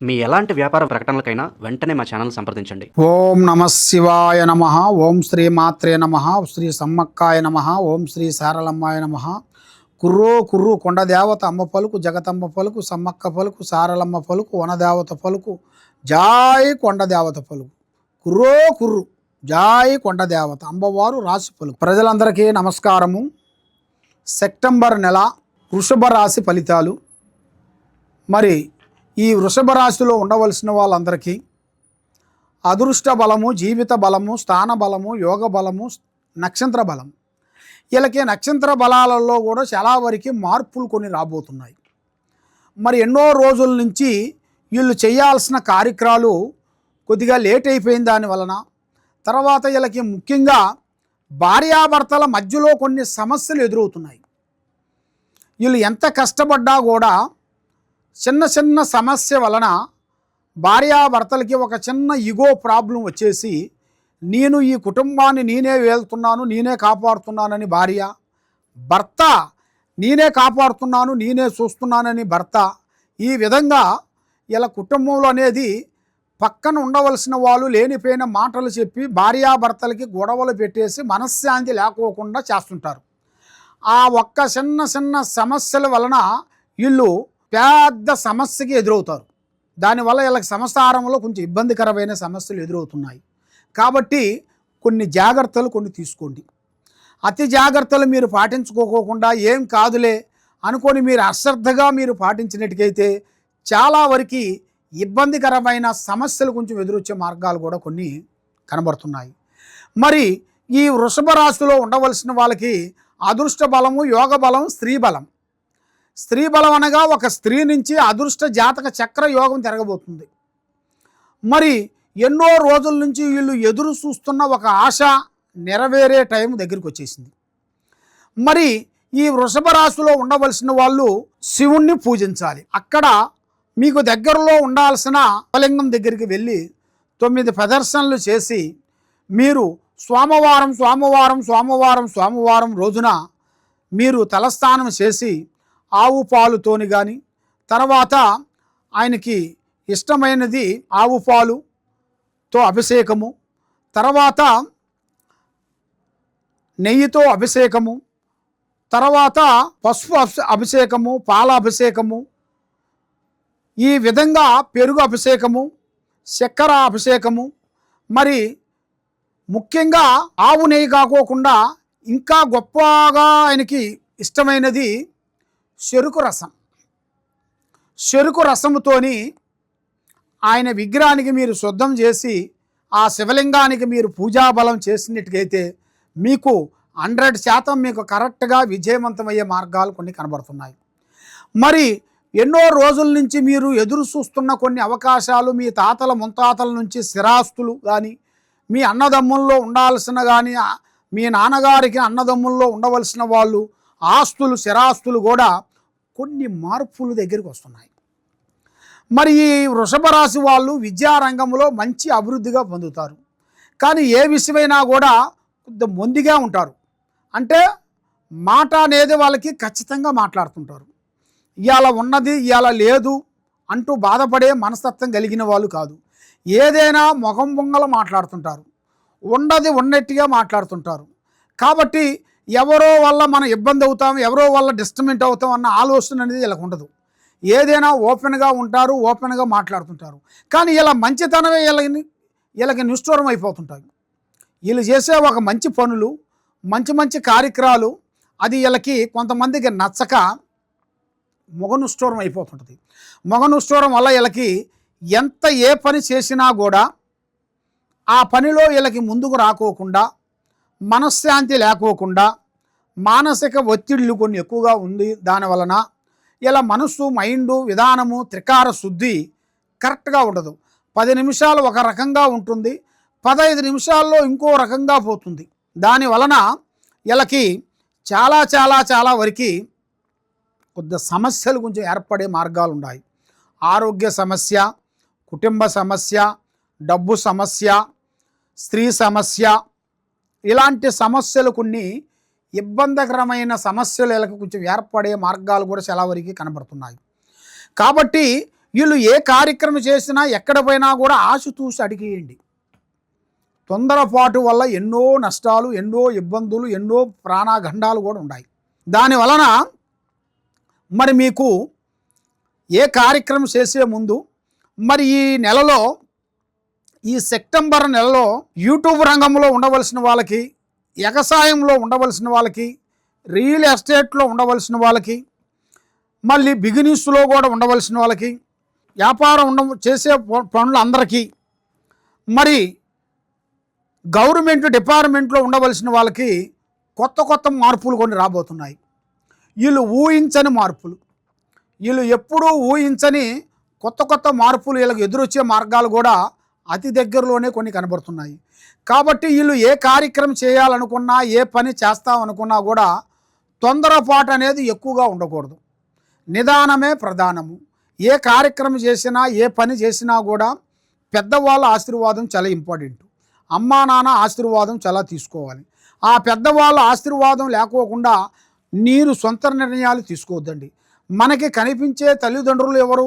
మీ ఎలాంటి వ్యాపార ప్రకటనలకైనా వెంటనే మా ఛానల్ సంప్రదించండి. ఓం నమః శివాయ నమః. ఓం శ్రీ మాత్రే నమః. శ్రీ సమ్మక్కాయ నమః. ఓం శ్రీ సారలమ్మాయ నమః. కుర్రో కుర్రు కొండదేవత అమ్మ పలుకు, జగతమ్మ పలుకు, సమ్మక్క పలుకు, సారలమ్మ పలుకు, వనదేవత పలుకు, జాయ్ కొండదేవత పలుకు. కుర్రో కుర్రు జాయ్ కొండదేవత అమ్మవారు రాశి పలుకు. ప్రజలందరికీ నమస్కారము. సెప్టెంబర్ నెల వృషభ రాశి ఫలితాలు. మరి ఈ వృషభ రాశిలో ఉండవలసిన వాళ్ళందరికీ అదృష్ట బలము, జీవిత బలము, స్థాన బలము, యోగ బలము, నక్షత్ర బలం, వీళ్ళకి నక్షత్ర బలాలలో కూడా చాలా వరకు మార్పులు కొన్ని రాబోతున్నాయి. మరి ఎన్నో రోజుల నుంచి వీళ్ళు చేయాల్సిన కార్యక్రమాలు కొద్దిగా లేట్ అయిపోయిన దాని వలన, తర్వాత వీళ్ళకి ముఖ్యంగా భార్యాభర్తల మధ్యలో కొన్ని సమస్యలు ఎదురవుతున్నాయి. వీళ్ళు ఎంత కష్టపడ్డా కూడా చిన్న చిన్న సమస్య వలన భార్యాభర్తలకి ఒక చిన్న ఇగో ప్రాబ్లం వచ్చేసి, నేను ఈ కుటుంబాన్ని నేనే వెళ్తున్నాను, నేనే కాపాడుతున్నానని భార్య, భర్త నేనే కాపాడుతున్నాను, నేనే చూస్తున్నానని భర్త, ఈ విధంగా ఇలా కుటుంబంలో అనేది పక్కన ఉండవలసిన వాళ్ళు లేనిపోయిన మాటలు చెప్పి భార్యాభర్తలకి గొడవలు పెట్టేసి మనశ్శాంతి లేకోకుండా చేస్తుంటారు. ఆ ఒక్క చిన్న చిన్న సమస్యల వలన వీళ్ళు పెద్ద సమస్యకి ఎదురవుతారు. దానివల్ల వీళ్ళకి సంసారంలో కొంచెం ఇబ్బందికరమైన సమస్యలు ఎదురవుతున్నాయి. కాబట్టి కొన్ని జాగ్రత్తలు కొన్ని తీసుకోండి. అతి జాగ్రత్తలు మీరు పాటించుకోకుండా ఏం కాదులే అనుకొని మీరు అశ్రద్ధగా మీరు పాటించినట్టుకైతే చాలా వరకు ఇబ్బందికరమైన సమస్యలు కొంచెం ఎదురొచ్చే మార్గాలు కూడా కొన్ని కనబడుతున్నాయి. మరి ఈ వృషభ రాశిలో ఉండవలసిన వాళ్ళకి అదృష్ట బలము, యోగ బలం, స్త్రీ బలం. స్త్రీ బలం అనగా ఒక స్త్రీ నుంచి అదృష్ట జాతక చక్ర యోగం తిరగబోతుంది. మరి ఎన్నో రోజుల నుంచి వీళ్ళు ఎదురు చూస్తున్న ఒక ఆశ నెరవేరే టైం దగ్గరికి వచ్చేసింది. మరి ఈ వృషభ రాశిలో ఉండవలసిన వాళ్ళు శివుణ్ణి పూజించాలి. అక్కడ మీకు దగ్గరలో ఉండాల్సిన శివలింగం దగ్గరికి వెళ్ళి 9 ప్రదర్శనలు చేసి మీరు సోమవారం సోమవారం సోమవారం సోమవారం రోజున మీరు తలస్నానం చేసి ఆవు పాలుతోని కానీ, తర్వాత ఆయనకి ఇష్టమైనది ఆవు పాలుతో అభిషేకము, తర్వాత నెయ్యితో అభిషేకము, తర్వాత పసుపు అభిషేకము, పాల అభిషేకము, ఈ విధంగా పెరుగు అభిషేకము, చక్కెర అభిషేకము, మరి ముఖ్యంగా ఆవు నెయ్యి కాకోకుండా ఇంకా గొప్పగా ఆయనకి ఇష్టమైనది చెరుకు రసం. చెరుకు రసముతోని ఆయన విగ్రహానికి మీరు శుద్ధం చేసి ఆ శివలింగానికి మీరు పూజాబలం చేసినట్టుకైతే మీకు 100% మీకు కరెక్ట్గా విజయవంతమయ్యే మార్గాలు కొన్ని కనబడుతున్నాయి. మరి ఎన్నో రోజుల నుంచి మీరు ఎదురు చూస్తున్న కొన్ని అవకాశాలు, మీ తాతల ముత్తాతల నుంచి స్థిరాస్తులు కానీ, మీ అన్నదమ్ముల్లో ఉండాల్సిన కానీ, మీ నాన్నగారికి అన్నదమ్ముల్లో ఉండవలసిన వాళ్ళు ఆస్తులు, స్థిరాస్తులు కూడా కొన్ని మార్పులు దగ్గరికి వస్తున్నాయి. మరి ఈ వృషభ రాశి వాళ్ళు విద్యారంగంలో మంచి అభివృద్ధిగా పొందుతారు. కానీ ఏ విషయమైనా కూడా కొద్దిగా మొండిగా ఉంటారు. అంటే మాట అనేది వాళ్ళకి ఖచ్చితంగా మాట్లాడుతుంటారు. ఇవాళ ఉన్నది ఇవాళ లేదు అంటూ బాధపడే మనస్తత్వం కలిగిన వాళ్ళు కాదు. ఏదైనా మొహం బొంగల మాట్లాడుతుంటారు, ఉన్నది ఉన్నట్టుగా మాట్లాడుతుంటారు. కాబట్టి ఎవరో వల్ల మనం ఇబ్బంది అవుతాం, ఎవరో వల్ల డిస్టర్బెంట్ అవుతాం అన్న ఆలోచన అనేది వీళ్ళకి ఉండదు. ఏదైనా ఓపెన్గా ఉంటారు, ఓపెన్గా మాట్లాడుతుంటారు. కానీ ఇలా మంచితనమే వీళ్ళకి నిష్ఠూరం అయిపోతుంటాయి. వీళ్ళు చేసే ఒక మంచి పనులు, మంచి మంచి కార్యక్రమాలు అది వీళ్ళకి కొంతమందికి నచ్చక మొగనుష్ఠూరం అయిపోతుంటుంది. మొగనుష్ఠూరం వల్ల వీళ్ళకి ఎంత ఏ పని చేసినా కూడా ఆ పనిలో వీళ్ళకి ముందుకు రాకోకుండా, మనశ్శాంతి లేకోకుండా, మానసిక ఒత్తిళ్ళు కొన్ని ఎక్కువగా ఉంది. దానివలన ఇలా మనస్సు, మైండు, విధానము, త్రికార శుద్ధి కరెక్ట్గా ఉండదు. 10 నిమిషాలు ఒక రకంగా ఉంటుంది, 15 నిమిషాల్లో ఇంకో రకంగా పోతుంది. దానివలన వీళ్ళకి చాలా చాలా చాలా వరకు కొద్ది సమస్యలు కొంచెం ఏర్పడే మార్గాలు ఉన్నాయి. ఆరోగ్య సమస్య, కుటుంబ సమస్య, డబ్బు సమస్య, స్త్రీ సమస్య, ఇలాంటి సమస్యలు కొన్ని ఇబ్బందికరమైన సమస్యలు వీళ్ళకి కొంచెం ఏర్పడే మార్గాలు కూడా చాలా వరకు కనబడుతున్నాయి. కాబట్టి వీళ్ళు ఏ కార్యక్రమం చేసినా ఎక్కడ పోయినా కూడా ఆశతూసి అడిగేయండి. తొందరపాటు వల్ల ఎన్నో నష్టాలు, ఎన్నో ఇబ్బందులు, ఎన్నో ప్రాణాగండాలు కూడా ఉన్నాయి. దాని వలన మరి మీకు ఏ కార్యక్రమం చేసే ముందు మరి ఈ నెలలో, ఈ సెప్టెంబర్ నెలలో యూట్యూబ్ రంగంలో ఉండవలసిన వాళ్ళకి, వ్యవసాయంలో ఉండవలసిన వాళ్ళకి, రియల్ ఎస్టేట్లో ఉండవలసిన వాళ్ళకి, మళ్ళీ బిజినెస్లో కూడా ఉండవలసిన వాళ్ళకి, వ్యాపారం చేసే పనులందరికీ, మరి గవర్నమెంట్ డిపార్ట్మెంట్లో ఉండవలసిన వాళ్ళకి కొత్త కొత్త మార్పులు కొన్ని రాబోతున్నాయి. వీళ్ళు ఊహించని మార్పులు, వీళ్ళు ఎప్పుడూ ఊహించని కొత్త కొత్త మార్పులు, వీళ్ళకి ఎదురొచ్చే మార్గాలు కూడా అతి దగ్గరలోనే కొన్ని కనబడుతున్నాయి. కాబట్టి వీళ్ళు ఏ కార్యక్రమం చేయాలనుకున్నా, ఏ పని చేస్తామనుకున్నా కూడా తొందరపాటు అనేది ఎక్కువగా ఉండకూడదు. నిదానమే ప్రధానము. ఏ కార్యక్రమం చేసినా, ఏ పని చేసినా కూడా పెద్దవాళ్ళ ఆశీర్వాదం చాలా ఇంపార్టెంట్. అమ్మా నాన్న ఆశీర్వాదం చాలా తీసుకోవాలి. ఆ పెద్దవాళ్ళ ఆశీర్వాదం లేకోకుండా మీరు సొంత నిర్ణయాలు తీసుకోవద్దండి. మనకి కనిపించే తల్లిదండ్రులు ఎవరు?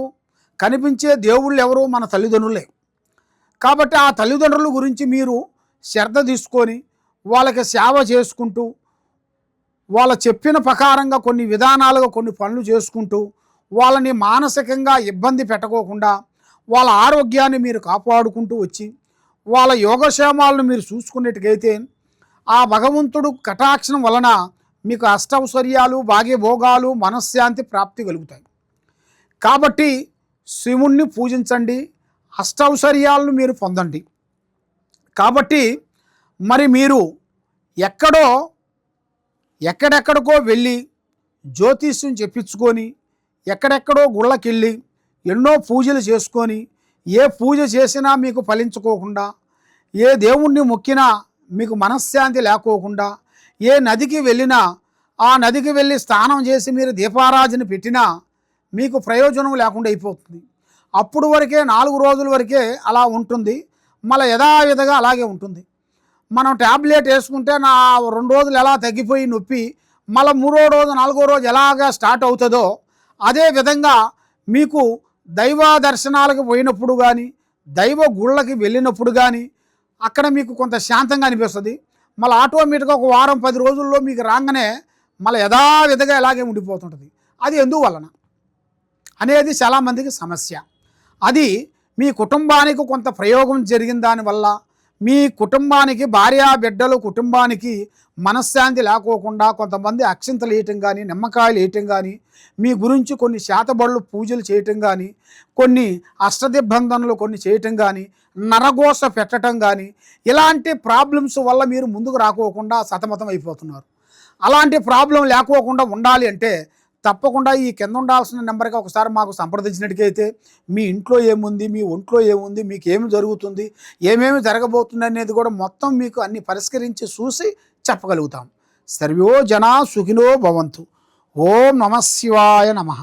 కనిపించే దేవుళ్ళు ఎవరు? మన తల్లిదండ్రులే. కాబట్టి ఆ తల్లిదండ్రుల గురించి మీరు శ్రద్ధ తీసుకొని వాళ్ళకి సేవ చేసుకుంటూ, వాళ్ళ చెప్పిన ప్రకారంగా కొన్ని విధానాలుగా కొన్ని పనులు చేసుకుంటూ, వాళ్ళని మానసికంగా ఇబ్బంది పెట్టకోకుండా వాళ్ళ ఆరోగ్యాన్ని మీరు కాపాడుకుంటూ వచ్చి వాళ్ళ యోగక్షేమాలను మీరు చూసుకున్నట్టుగైతే ఆ భగవంతుడు కటాక్షం వలన మీకు అష్టౌశ్వర్యాలు, భాగ్యభోగాలు, మనశ్శాంతి ప్రాప్తి కలుగుతాయి. కాబట్టి శివుణ్ణి పూజించండి, అష్టౌశ్వర్యాలను మీరు పొందండి. కాబట్టి మరి మీరు ఎక్కడెక్కడికో వెళ్ళి జ్యోతిష్యం చెప్పించుకొని, ఎక్కడెక్కడో గుళ్ళకెళ్ళి ఎన్నో పూజలు చేసుకొని, ఏ పూజ చేసినా మీకు ఫలించుకోకుండా, ఏ దేవుణ్ణి మొక్కినా మీకు మనశ్శాంతి లేకోకుండా, ఏ నదికి వెళ్ళినా ఆ నదికి వెళ్ళి స్నానం చేసి మీరు దీపారాజన పెట్టినా మీకు ప్రయోజనం లేకుండా అయిపోతుంది. అప్పుడు వరకే 4 రోజుల వరకే అలా ఉంటుంది, మళ్ళీ యథావిధిగా అలాగే ఉంటుంది. మనం ట్యాబ్లెట్ వేసుకుంటే 2 రోజులు ఎలా తగ్గిపోయి నొప్పి మళ్ళీ 3వ రోజు 4వ రోజు ఎలాగా స్టార్ట్ అవుతుందో, అదే విధంగా మీకు దైవ దర్శనాలకు పోయినప్పుడు కానీ, దైవ గుళ్ళకి వెళ్ళినప్పుడు కానీ అక్కడ మీకు కొంత శాంతంగా అనిపిస్తుంది. మళ్ళీ ఆటోమేటిక్గా ఒక వారం 10 రోజుల్లో మీకు రాగానే మళ్ళీ యథావిధిగా ఇలాగే ఉండిపోతుంటుంది. అది ఎందువలన అనేది చాలామందికి సమస్య. అది మీ కుటుంబానికి కొంత ప్రయోగం జరిగిన దానివల్ల, మీ కుటుంబానికి, భార్యా బిడ్డలు కుటుంబానికి మనశ్శాంతి లేకోకుండా కొంతమంది అక్షింతలు వేయటం కానీ, నిమ్మకాయలు వేయటం కానీ, మీ గురించి కొన్ని శాతబడులు పూజలు చేయటం కానీ, కొన్ని అష్టదిబ్బంధనలు కొన్ని చేయటం కానీ, నరఘోష పెట్టడం కానీ, ఇలాంటి ప్రాబ్లమ్స్ వల్ల మీరు ముందుకు రాకోకుండా సతమతం అయిపోతున్నారు. అలాంటి ప్రాబ్లం లేకోకుండా ఉండాలి అంటే తప్పకుండా ఈ కింద ఉండాల్సిన నెంబర్కి ఒకసారి మాకు సంప్రదించినట్టుకైతే మీ ఇంట్లో ఏముంది, మీ ఒంట్లో ఏముంది, మీకు ఏమి జరుగుతుంది, ఏమేమి జరగబోతుంది అనేది కూడా మొత్తం మీకు అన్ని పరిష్కరించి చూసి చెప్పగలుగుతాం. సర్వో జనా సుఖినో భవంతు. ఓం నమః శివాయ నమః.